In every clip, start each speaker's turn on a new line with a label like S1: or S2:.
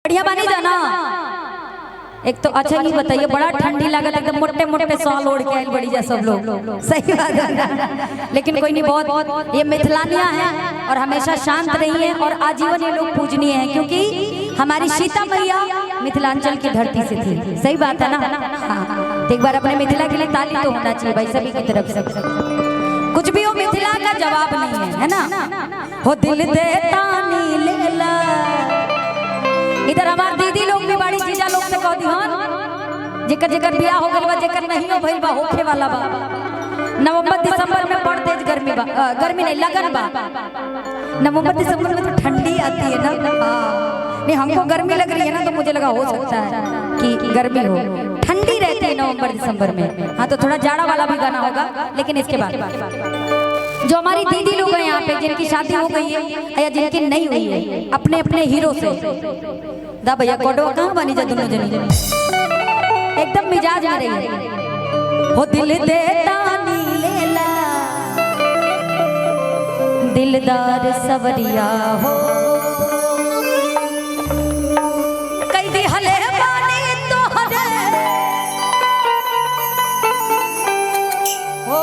S1: बढ़िया बानी जाना। एक तो अच्छा ही बताइए, बड़ा ठंडी लागत, एकदम मोटे मोटे सॉल ओढ़ के आए बड़ी जा सब लोग, सही बात है। लेकिन कोई नहीं, बहुत ये मिथिलानिया है और हमेशा शांत रही है और आजीवन ये लोग पूजनीय है, क्योंकि हमारी सीता मैया मिथिलांचल की धरती से थी। सही बात है ना? हाँ, तो एक बार अपने मिथिला के लिए ताली तो होना चाहिए भाई सभी की तरफ से। कुछ भी हो, मिथिला का जवाब नहीं है ना। हो दिल दे तानी लेला। इधर हमार दीदी लोग भी बड़ी जीजा लोग से कह दिहन जेकर जेकर बियाह हो गइल बा, जेकर नहीं हो भइल बा, होखे वाला बा। नवंबर दिसंबर में बड़ तेज गर्मी बा, गर्मी नहीं लगन बा। नवंबर दिसंबर में तो ठंडी आती है ना। नहीं, हमको गर्मी लग रही है ना, तो मुझे लगा हो सकता है कि गर्मी हो। ठंडी रहती है नवंबर दिसंबर में। हाँ, तो थोड़ा जाड़ा वाला भी गाना होगा। लेकिन इसके बाद जो हमारी दीदी लोग हैं यहाँ पे, जिनकी शादी हो गई है या जिनकी नहीं हुई है, अपने अपने हीरो से दा भैया कोडो कहाँ बनी जा दोनों जनी एकदम मिजाज में रही। हो दिल दे तानी लेला, दिलदार सवरिया हो, कई दी हले बानी तो हले हो,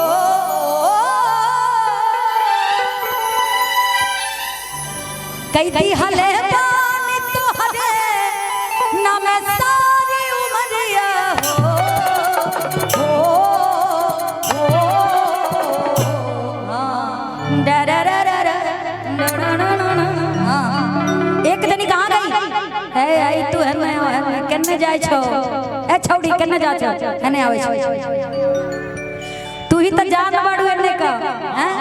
S1: कई दी हले बानी तो हले ना मैं सारी उमरिया हो, एक जनी कहाँ गई है? आई तू है मैं कन्ने जाय छो, ए छौड़ी कन्ने जा छो, कन्ने आवे छो, तू ही तो जान बाड़ू एने का हैं।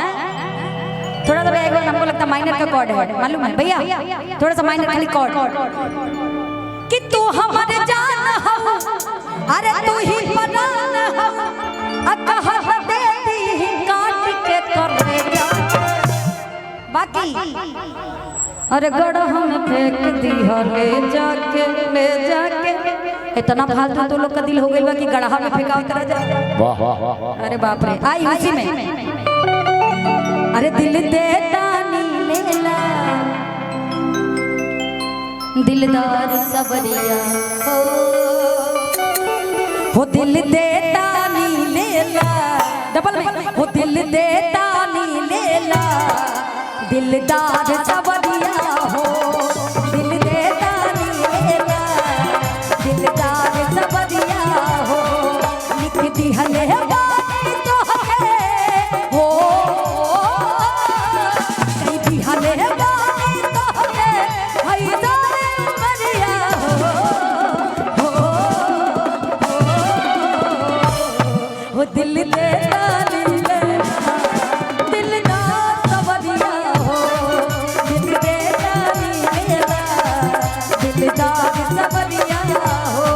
S1: थोड़ा सा एक बार हमको लगता माइनर का कॉर्ड है, मालूम है भैया? थोड़ा सा माइनर खाली कॉर्ड कि तू हमारे जान हो, अरे तू ही परान हो, अकह देती काट के कर जा बाकी, अरे गढ़ में फेंक दी हो ले जाके, ले जाके। इतना फालतू तो लोग का दिल हो गइल बा कि गढ़ा में फेंका उतरा जाए। वाह वाह वाह, अरे बाप रे, आई उसी में। अरे दिल दे तानी लेला, दिलदार सवरिया हो, दिल दे तानी लेला, डबल में हो, दिल दे तानी लेला, दिलदार सवरिया हो, दिल दे तानी लेला, दिलदार सवरिया हो, लिख दी हले बानी तो हले हो, कई दी हले बानी तो हले हई जाने उमरिया हो, हो दिल दे तानी लेला, दिलदार सवरिया हो, दिल दे तानी लेला, दिलदार सवरिया हो।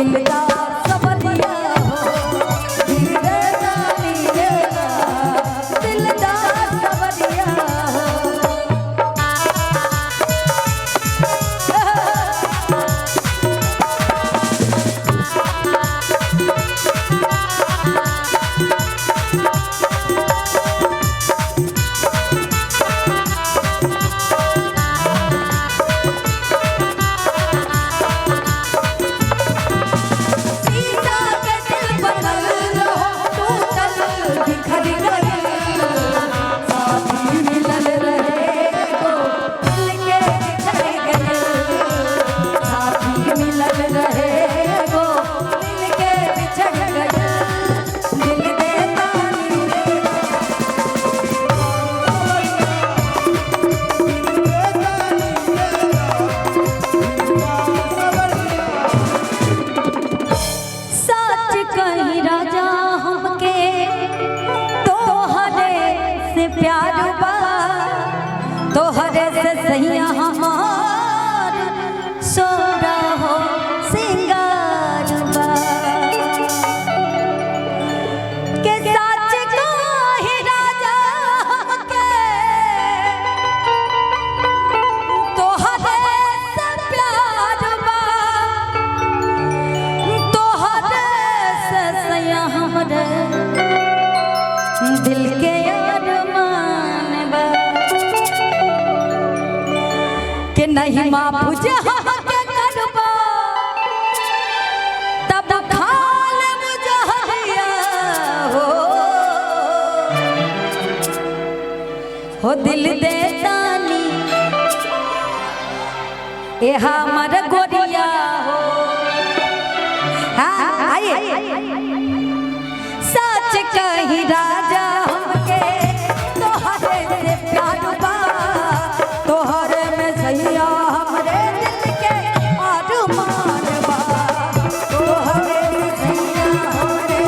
S1: दिलदार सवरिया हो, दिल दे तानी लेला, दिलदार सवरिया हो। तोहरे से सैया हमार सोरा हो सिंगार बा के सच कही राजा के तोहरे से प्यार बा तोहरे से सैया हमरे दिल के नहीं माफ जहाँ के करबा तब खाल मुजहरिया हो दिल दे तानी ए हमर गोरिया हो। हाँ आइए सच कही राजा हमके तोहरे से प्यार बा तोहरे में सैया हमरे दिल के अरमान बा तोहरे में सैया हमरे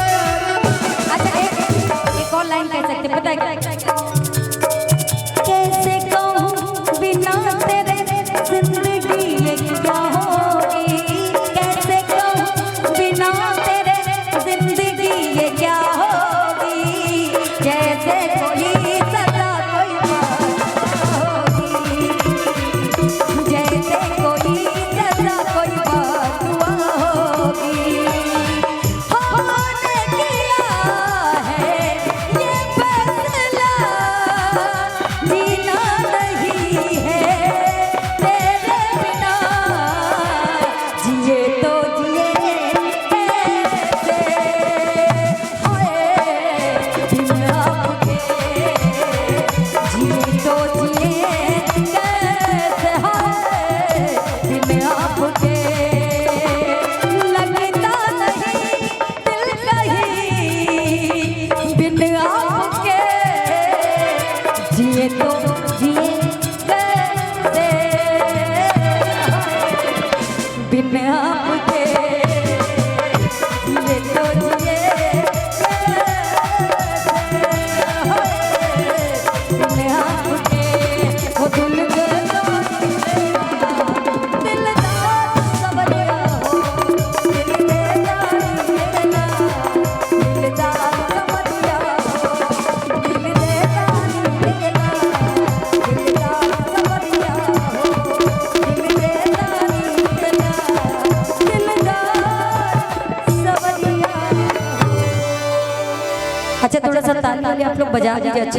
S1: अच्छा एक और लाइन कह सकते पता है कैसे कहूँ बिना तेरे जिंदगी ये क्या होगी कैसे कहूँ बिना तेरे जिंदगी ये क्या होगी जैसे कोई सदा कोई बात होगी जैसे कोई सदा कोई बात होगी हमने किया है ये फैसला जीना नहीं है तेरे बिना जिए तो जिए जिए तो जिए कैसे बिन आपके जिए तो जिए कैसे बिन आपके वो दिल दिलदार सवरिया हो दिल दे तानी लेला दिलदार सवरिया हो दिल दे तानी लेला अच्छा थोड़ा सा ताली वाले आप लोग बजा दीजिए। अच्छा